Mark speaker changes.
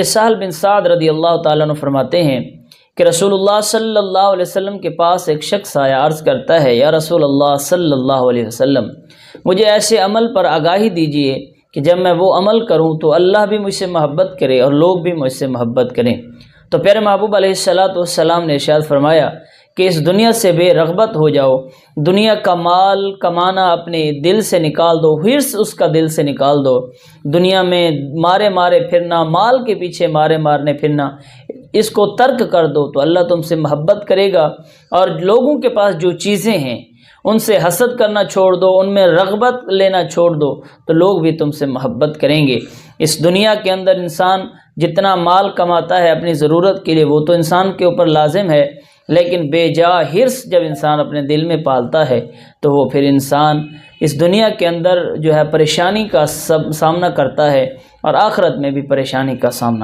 Speaker 1: سہل بن سعد رضی اللہ تعالیٰ عنہ فرماتے ہیں کہ رسول اللہ صلی اللہ علیہ وسلم کے پاس ایک شخص آیا، عرض کرتا ہے یا رسول اللہ صلی اللہ علیہ وسلم، مجھے ایسے عمل پر آگاہی دیجئے کہ جب میں وہ عمل کروں تو اللہ بھی مجھ سے محبت کرے اور لوگ بھی مجھ سے محبت کریں۔ تو پیارے محبوب علیہ السلام نے ارشاد فرمایا کہ اس دنیا سے بے رغبت ہو جاؤ، دنیا کا مال کمانا اپنے دل سے نکال دو، حرص اس کا دل سے نکال دو، دنیا میں مارے پھرنا، مال کے پیچھے مارنے پھرنا، اس کو ترک کر دو تو اللہ تم سے محبت کرے گا۔ اور لوگوں کے پاس جو چیزیں ہیں ان سے حسد کرنا چھوڑ دو، ان میں رغبت لینا چھوڑ دو تو لوگ بھی تم سے محبت کریں گے۔ اس دنیا کے اندر انسان جتنا مال کماتا ہے اپنی ضرورت کے لیے وہ تو انسان کے اوپر لازم ہے، لیکن بے جا حرص جب انسان اپنے دل میں پالتا ہے تو وہ پھر انسان اس دنیا کے اندر جو ہے پریشانی کا سامنا کرتا ہے اور آخرت میں بھی پریشانی کا سامنا